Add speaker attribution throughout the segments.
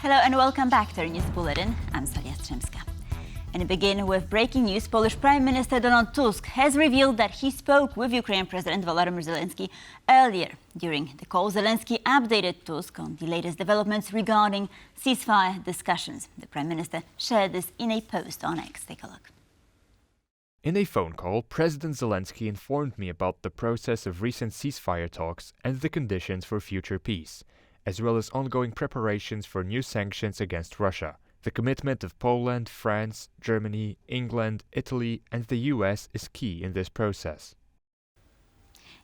Speaker 1: Hello and welcome back to our news bulletin. I'm Salia Strzemska. And we begin with breaking news. Polish Prime Minister Donald Tusk has revealed that he spoke with Ukrainian President Volodymyr Zelenskyy earlier. During the call, Zelenskyy updated Tusk on the latest developments regarding ceasefire discussions. The Prime Minister shared this in a post on X. Take a look.
Speaker 2: In a phone call, President Zelenskyy informed me about the process of recent ceasefire talks and the conditions for future peace, as well as ongoing preparations for new sanctions against Russia. The commitment of Poland, France, Germany, England, Italy and the US is key in this process.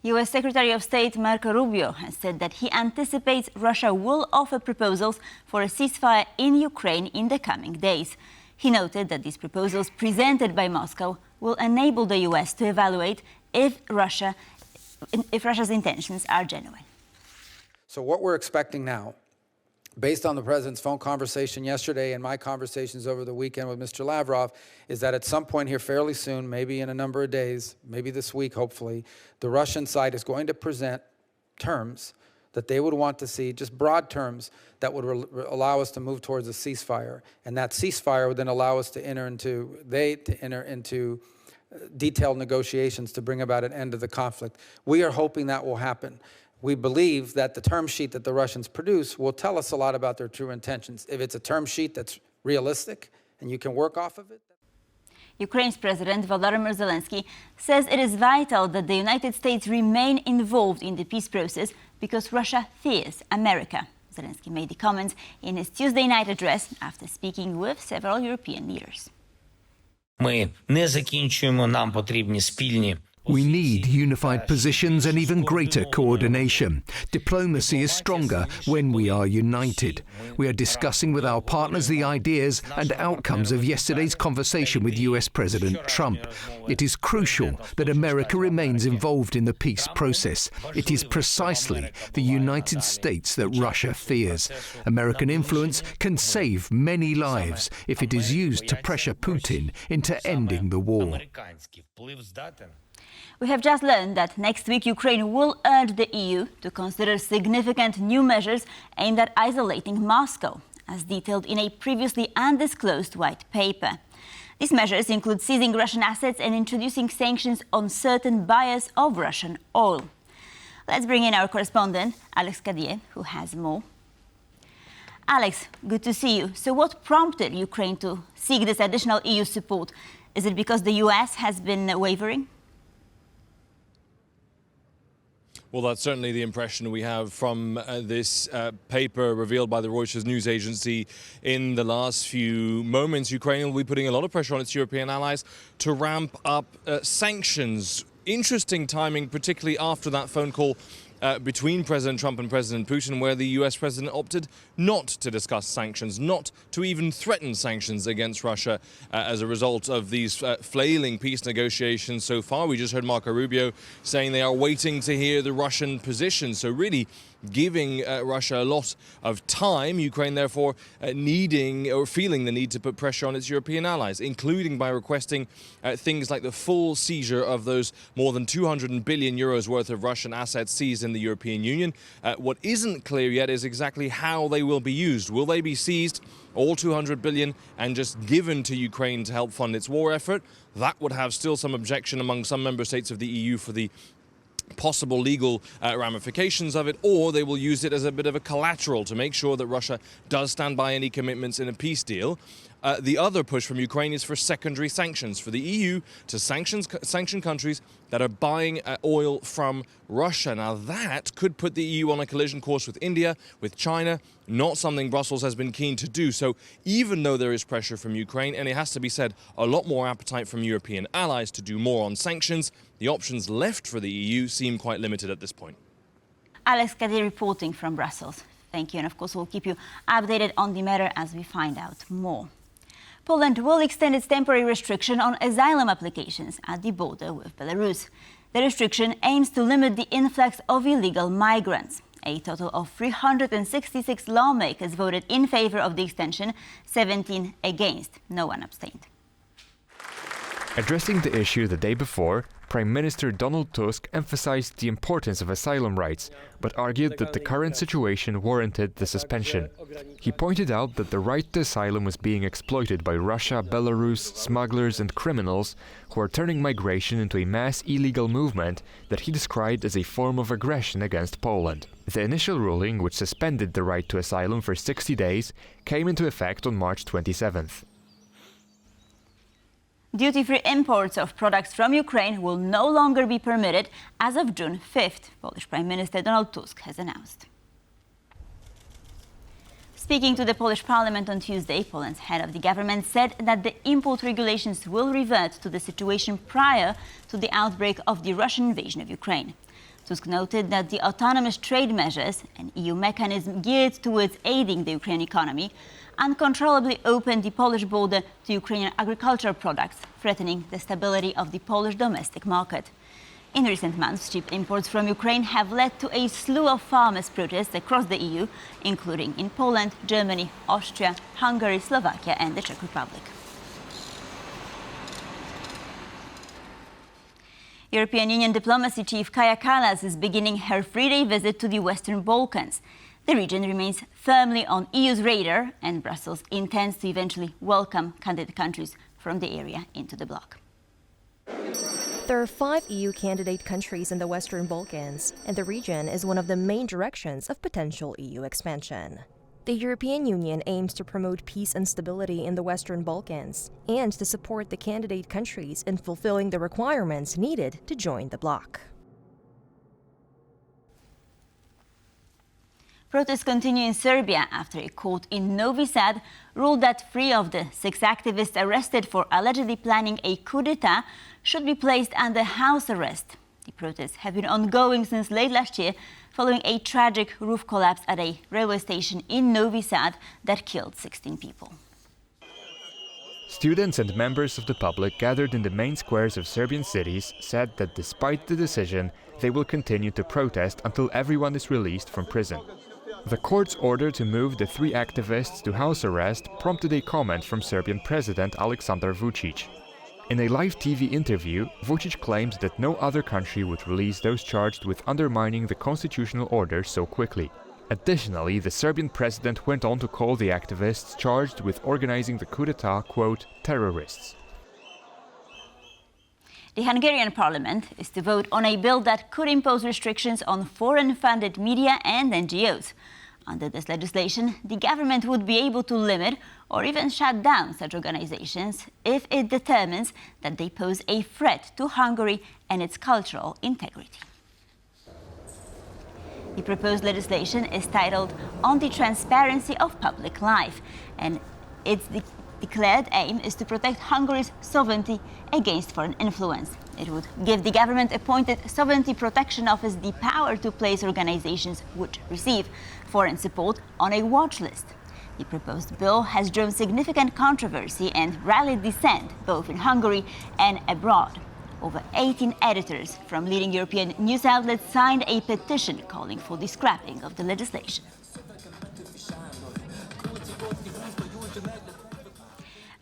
Speaker 1: US Secretary of State Marco Rubio has said that he anticipates Russia will offer proposals for a ceasefire in Ukraine in the coming days. He noted that these proposals presented by Moscow will enable the US to evaluate if Russia's intentions are genuine.
Speaker 3: So what we're expecting now, based on the President's phone conversation yesterday and my conversations over the weekend with Mr. Lavrov, is that at some point here fairly soon, maybe in a number of days, maybe this week hopefully, the Russian side is going to present terms that they would want to see, just broad terms that would allow us to move towards a ceasefire. And that ceasefire would then allow us to enter into detailed negotiations to bring about an end to the conflict. We are hoping that will happen. We believe that the term sheet that the Russians produce will tell us a lot about their true intentions. If it's a term sheet that's realistic and you can work off of it.
Speaker 1: Ukraine's President Volodymyr Zelenskyy says it is vital that the United States remain involved in the peace process because Russia fears America. Zelenskyy made the comments in his Tuesday night address after speaking with several European leaders.
Speaker 4: Ми не закінчуємо, нам потрібні спільні.
Speaker 5: We need unified positions and even greater coordination. Diplomacy is stronger when we are united. We are discussing with our partners the ideas and outcomes of yesterday's conversation with US President Trump. It is crucial that America remains involved in the peace process. It is precisely the United States that Russia fears. American influence can save many lives if it is used to pressure Putin into ending the war.
Speaker 1: We have just learned that next week Ukraine will urge the EU to consider significant new measures aimed at isolating Moscow, as detailed in a previously undisclosed white paper. These measures include seizing Russian assets and introducing sanctions on certain buyers of Russian oil. Let's bring in our correspondent, Alex Kadier, who has more. Alex, good to see you. So what prompted Ukraine to seek this additional EU support? Is it because the US has been wavering?
Speaker 6: Well, that's certainly the impression we have from this paper revealed by the Reuters news agency in the last few moments. Ukraine will be putting a lot of pressure on its European allies to ramp up sanctions. Interesting timing, particularly after that phone call between President Trump and President Putin, where the US president opted not to discuss sanctions, not to even threaten sanctions against Russia as a result of these flailing peace negotiations so far. We just heard Marco Rubio saying they are waiting to hear the Russian position. So really giving Russia a lot of time, Ukraine therefore needing or feeling the need to put pressure on its European allies, including by requesting things like the full seizure of those more than 200 billion euros worth of Russian assets seized in the European Union. What isn't clear yet is exactly how they will be used. Will they be seized, all 200 billion, and just given to Ukraine to help fund its war effort? That would have still some objection among some member states of the EU for the possible legal ramifications of it, or they will use it as a bit of a collateral to make sure that Russia does stand by any commitments in a peace deal. The other push from Ukraine is for secondary sanctions, for the EU to sanction countries that are buying oil from Russia. Now that could put the EU on a collision course with India, with China, not something Brussels has been keen to do. So even though there is pressure from Ukraine, and it has to be said, a lot more appetite from European allies to do more on sanctions, the options left for the EU seem quite limited at this point.
Speaker 1: Alex Kadi reporting from Brussels. Thank you, and of course we'll keep you updated on the matter as we find out more. Poland will extend its temporary restriction on asylum applications at the border with Belarus. The restriction aims to limit the influx of illegal migrants. A total of 366 lawmakers voted in favor of the extension, 17 against. No one abstained.
Speaker 2: Addressing the issue the day before, Prime Minister Donald Tusk emphasized the importance of asylum rights, but argued that the current situation warranted the suspension. He pointed out that the right to asylum was being exploited by Russia, Belarus, smugglers and criminals who are turning migration into a mass illegal movement that he described as a form of aggression against Poland. The initial ruling, which suspended the right to asylum for 60 days, came into effect on March 27th.
Speaker 1: Duty-free imports of products from Ukraine will no longer be permitted as of June 5th, Polish Prime Minister Donald Tusk has announced. Speaking to the Polish Parliament on Tuesday, Poland's head of the government said that the import regulations will revert to the situation prior to the outbreak of the Russian invasion of Ukraine. Tusk noted that the autonomous trade measures, an EU mechanism geared towards aiding the Ukrainian economy, uncontrollably opened the Polish border to Ukrainian agricultural products, threatening the stability of the Polish domestic market. In recent months, cheap imports from Ukraine have led to a slew of farmers' protests across the EU, including in Poland, Germany, Austria, Hungary, Slovakia and the Czech Republic. European Union diplomacy chief Kaja Kallas is beginning her three-day visit to the Western Balkans. The region remains firmly on EU's radar, and Brussels intends to eventually welcome candidate countries from the area into the bloc.
Speaker 7: There are 5 EU candidate countries in the Western Balkans, and the region is one of the main directions of potential EU expansion. The European Union aims to promote peace and stability in the Western Balkans and to support the candidate countries in fulfilling the requirements needed to join the bloc.
Speaker 1: Protests continue in Serbia after a court in Novi Sad ruled that 3 of the 6 activists arrested for allegedly planning a coup d'etat should be placed under house arrest. The protests have been ongoing since late last year, following a tragic roof collapse at a railway station in Novi Sad that killed 16 people.
Speaker 2: Students and members of the public gathered in the main squares of Serbian cities said that despite the decision, they will continue to protest until everyone is released from prison. The court's order to move the 3 activists to house arrest prompted a comment from Serbian President Aleksandar Vučić. In a live TV interview, Vučić claimed that no other country would release those charged with undermining the constitutional order so quickly. Additionally, the Serbian president went on to call the activists charged with organizing the coup d'etat, quote, terrorists.
Speaker 1: The Hungarian parliament is to vote on a bill that could impose restrictions on foreign-funded media and NGOs. Under this legislation, the government would be able to limit or even shut down such organizations if it determines that they pose a threat to Hungary and its cultural integrity. The proposed legislation is titled On the Transparency of Public Life, and its declared aim is to protect Hungary's sovereignty against foreign influence. It would give the government-appointed Sovereignty Protection Office the power to place organizations which receive foreign support on a watch list. The proposed bill has drawn significant controversy and rallied dissent both in Hungary and abroad. Over 18 editors from leading European news outlets signed a petition calling for the scrapping of the legislation.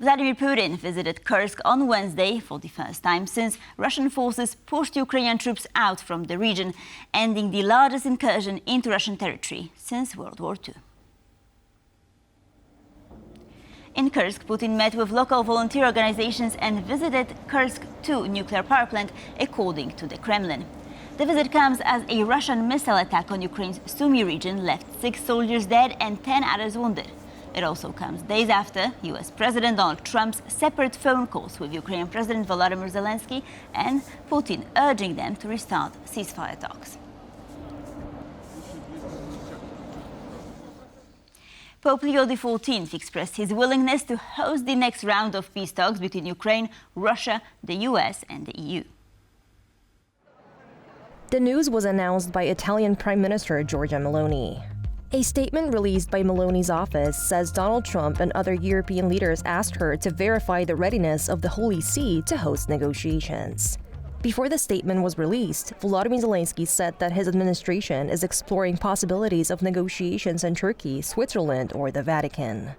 Speaker 1: Vladimir Putin visited Kursk on Wednesday for the first time since Russian forces pushed Ukrainian troops out from the region, ending the largest incursion into Russian territory since World War II. In Kursk, Putin met with local volunteer organizations and visited Kursk 2 nuclear power plant, according to the Kremlin. The visit comes as a Russian missile attack on Ukraine's Sumy region left 6 soldiers dead and 10 others wounded. It also comes days after US President Donald Trump's separate phone calls with Ukrainian President Volodymyr Zelenskyy and Putin urging them to restart ceasefire talks. Pope Leo XIV expressed his willingness to host the next round of peace talks between Ukraine, Russia, the US and the EU.
Speaker 7: The news was announced by Italian Prime Minister Giorgia Meloni. A statement released by Meloni's office says Donald Trump and other European leaders asked her to verify the readiness of the Holy See to host negotiations. Before the statement was released, Volodymyr Zelenskyy said that his administration is exploring possibilities of negotiations in Turkey, Switzerland, or the Vatican.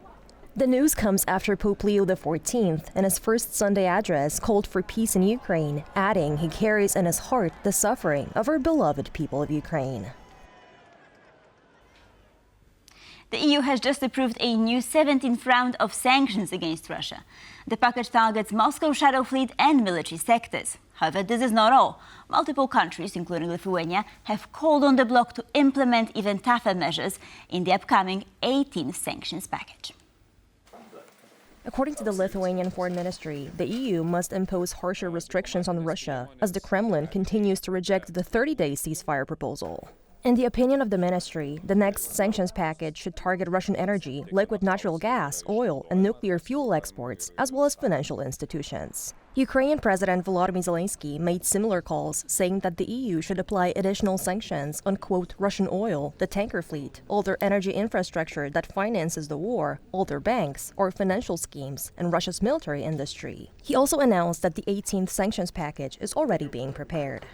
Speaker 7: The news comes after Pope Leo XIV, in his first Sunday address, called for peace in Ukraine, adding he carries in his heart the suffering of our beloved people of Ukraine.
Speaker 1: The EU has just approved a new 17th round of sanctions against Russia. The package targets Moscow's shadow fleet and military sectors. However, this is not all. Multiple countries, including Lithuania, have called on the bloc to implement even tougher measures in the upcoming 18th sanctions package.
Speaker 7: According to the Lithuanian Foreign Ministry, the EU must impose harsher restrictions on Russia as the Kremlin continues to reject the 30-day ceasefire proposal. In the opinion of the ministry, the next sanctions package should target Russian energy, liquid natural gas, oil, and nuclear fuel exports, as well as financial institutions. Ukrainian President Volodymyr Zelenskyy made similar calls, saying that the EU should apply additional sanctions on, quote, Russian oil, the tanker fleet, all their energy infrastructure that finances the war, all their banks, or financial schemes, and Russia's military industry. He also announced that the 18th sanctions package is already being prepared.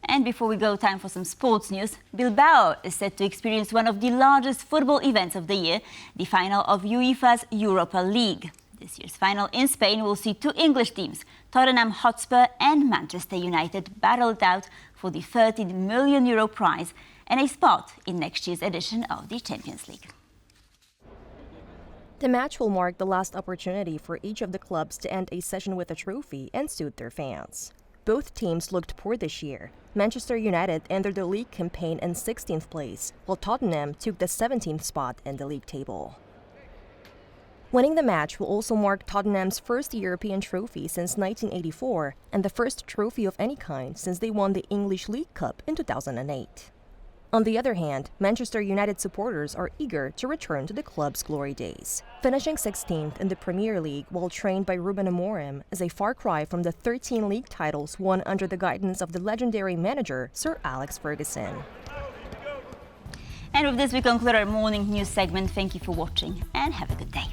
Speaker 1: And before we go, time for some sports news. Bilbao is set to experience one of the largest football events of the year, the final of UEFA's Europa League. This year's final in Spain will see two English teams, Tottenham Hotspur and Manchester United, battle it out for the €13 million prize and a spot in next year's edition of the Champions League.
Speaker 7: The match will mark the last opportunity for each of the clubs to end a session with a trophy and suit their fans. Both teams looked poor this year. Manchester United entered the league campaign in 16th place, while Tottenham took the 17th spot in the league table. Winning the match will also mark Tottenham's first European trophy since 1984 and the first trophy of any kind since they won the English League Cup in 2008. On the other hand, Manchester United supporters are eager to return to the club's glory days. Finishing 16th in the Premier League while trained by Ruben Amorim is a far cry from the 13 league titles won under the guidance of the legendary manager Sir Alex Ferguson.
Speaker 1: And with this, we conclude our morning news segment. Thank you for watching and have a good day.